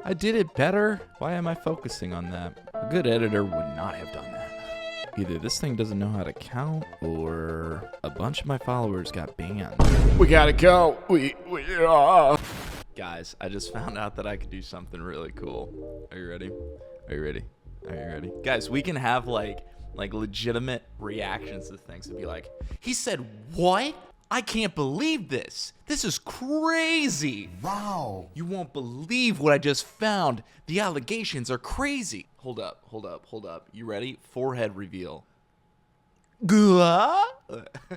I did it better. Why am I focusing on that? A good editor would not have done that. Either this thing doesn't know how to count, or a bunch of my followers got banned. We gotta go. Guys, I just found out that I could do something really cool. Are you ready? Are you ready? Are you ready? Guys, we can have like legitimate reactions to things and be like, he said what? I can't believe this. This is crazy. Wow. You won't believe what I just found. The allegations are crazy. Hold up. You ready? Forehead reveal.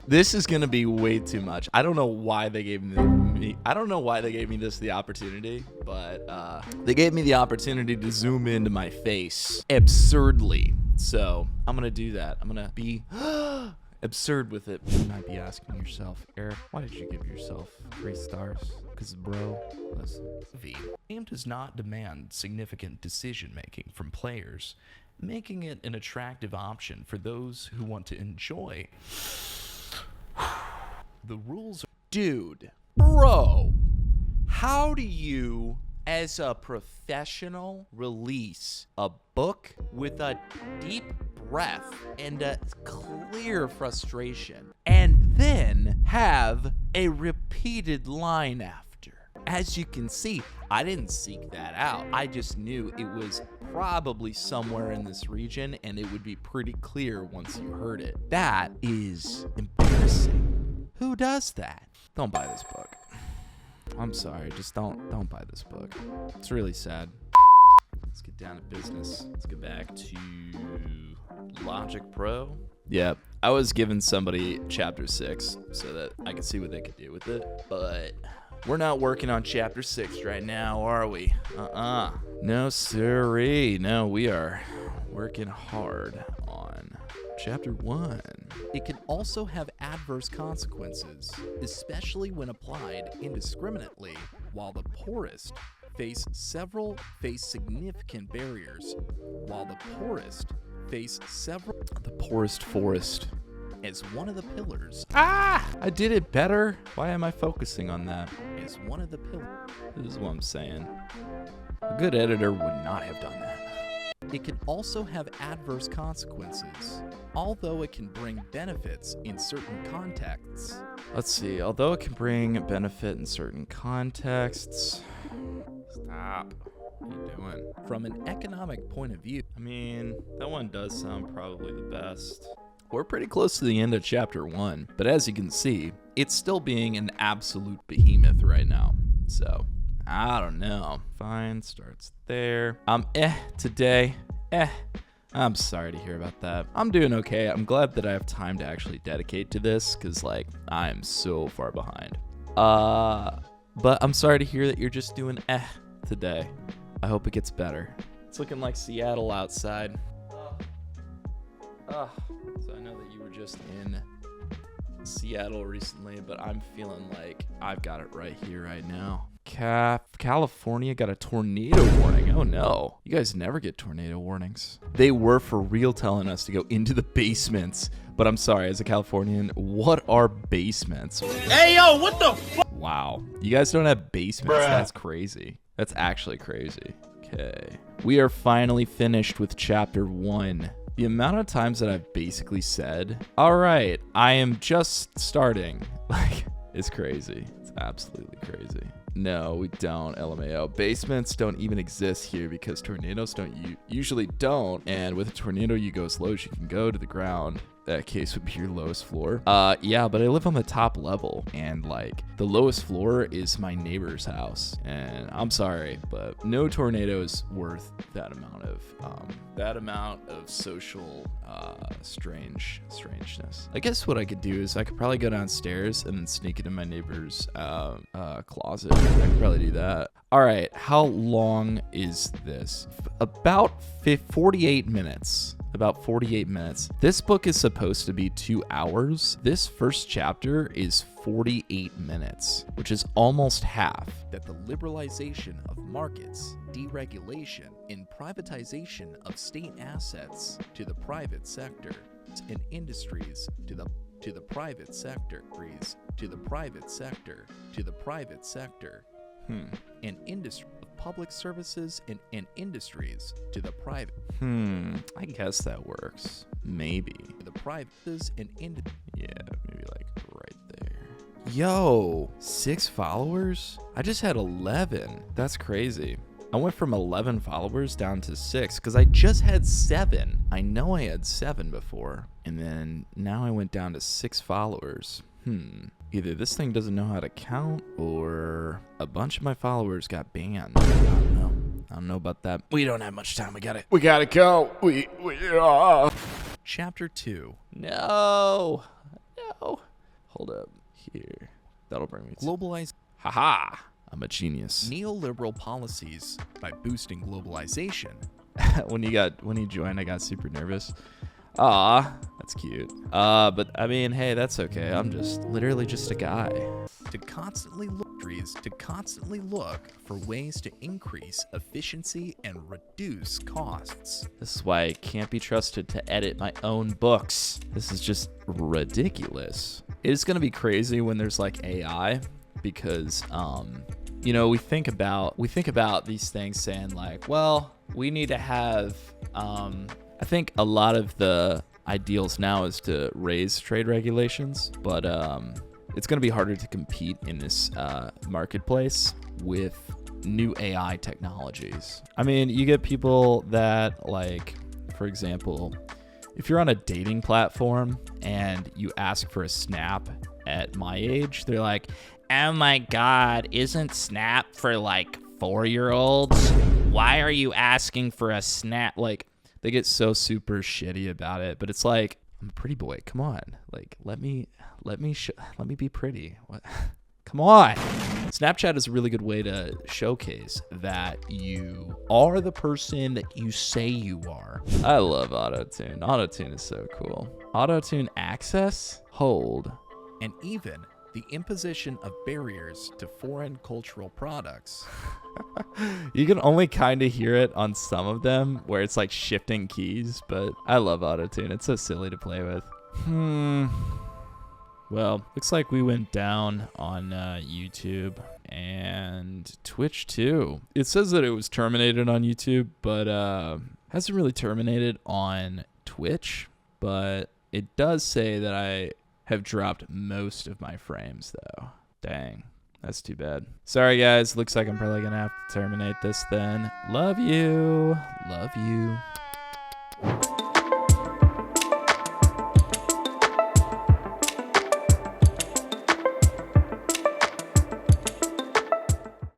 This is gonna be way too much. I don't know why they gave me the opportunity, but they gave me the opportunity to zoom into my face absurdly. So I'm gonna do that. I'm gonna be absurd with it. You might be asking yourself, Eric, why did you give yourself 3 stars? Because, bro, listen. The game does not demand significant decision-making from players, making it an attractive option for those who want to enjoy. The rules are... Dude, bro, how do you, as a professional, release a book with a deep breath and a clear frustration, and then have a repeated line after? As you can see, I didn't seek that out. I just knew it was probably somewhere in this region, and it would be pretty clear once you heard it. That is embarrassing. Who does that? Don't buy this book. I'm sorry, just don't buy this book. It's really sad. Let's get down to business. Let's get back to Logic Pro. Yeah, I was giving somebody chapter 6 so that I could see what they could do with it, but we're not working on chapter 6 right now, are we? No siree. No, we are working hard on chapter 1. It can also have adverse consequences, especially when applied indiscriminately, while the poorest face significant barriers, the poorest forest as one of the pillars. I did it better. Why am I focusing on that? As one of the pillars. This is what I'm saying. A good editor would not have done that. It can also have adverse consequences, although it can bring benefits in certain contexts. Let's see, although it can bring benefit in certain contexts. Stop. What are you doing? From an economic point of view, I mean, that one does sound probably the best. We're pretty close to the end of chapter 1, but as you can see, it's still being an absolute behemoth right now. So, I don't know. Fine, starts there. Today. I'm sorry to hear about that. I'm doing okay. I'm glad that I have time to actually dedicate to this, because, like, I am so far behind. But I'm sorry to hear that you're just doing today. I hope it gets better. It's looking like Seattle outside. So I know that you were just in Seattle recently, but I'm feeling like I've got it right here, right now. California got a tornado warning. Oh no. You guys never get tornado warnings. They were for real telling us to go into the basements. But I'm sorry, as a Californian, what are basements? Hey, yo, what the fuck? Wow. You guys don't have basements? Bruh. That's crazy. That's actually crazy. Okay. We are finally finished with chapter 1. The amount of times that I've basically said, all right, I am just starting, it's crazy. It's absolutely crazy. No, we don't, LMAO. Basements don't even exist here because tornadoes usually don't. And with a tornado, you go as low as you can go to the ground. That case would be your lowest floor. Yeah, but I live on the top level, and the lowest floor is my neighbor's house. And I'm sorry, but no tornado is worth that amount of social strangeness. I guess what I could do is I could probably go downstairs and then sneak into my neighbor's closet. I could probably do that. All right, how long is this? About 48 minutes. About 48 minutes. This book is supposed to be 2 hours. This first chapter is 48 minutes, which is almost half. That the liberalization of markets, deregulation, and privatization of state assets to the private sector and industries to the private sector, and industry of public services and industries to the private. I guess that works. Maybe. The privates and Yeah, maybe like right there. Yo, 6 followers? I just had 11. That's crazy. I went from 11 followers down to 6 because I just had 7. I know I had 7 before. And then now I went down to 6 followers. Either this thing doesn't know how to count or a bunch of my followers got banned. I don't know about that. We don't have much time. We gotta go. Chapter 2. No. Hold up. Here. That'll bring me to... Globalize Haha. I'm a genius. neoliberal policies by boosting globalization. when you joined, I got super nervous. Aw, that's cute. But I mean, hey, that's okay. I'm literally just a guy. To constantly look for ways to increase efficiency and reduce costs. This is why I can't be trusted to edit my own books. This is just ridiculous. It's gonna be crazy when there's like AI, because we think about these things saying like, well, we need to have I think a lot of the ideals now is to raise trade regulations, but it's going to be harder to compete in this marketplace with new AI technologies. I mean, you get people that, like, for example, if you're on a dating platform and you ask for a snap at my age, they're like, oh my God, isn't Snap for like 4-year-olds? Why are you asking for a snap? Like, they get so super shitty about it, but it's like, I'm a pretty boy. Come on, like let me be pretty. What? Come on. Snapchat is a really good way to showcase that you are the person that you say you are. I love Auto-Tune. Auto-Tune is so cool. Auto-Tune access, hold, and even the imposition of barriers to foreign cultural products. You can only kind of hear it on some of them where it's like shifting keys, but I love Auto-Tune. It's so silly to play with. Well, looks like we went down on YouTube and Twitch too. It says that it was terminated on YouTube, but hasn't really terminated on Twitch. But it does say that I have dropped most of my frames though. Dang. That's too bad. Sorry, guys. Looks like I'm probably going to have to terminate this then. Love you. Love you.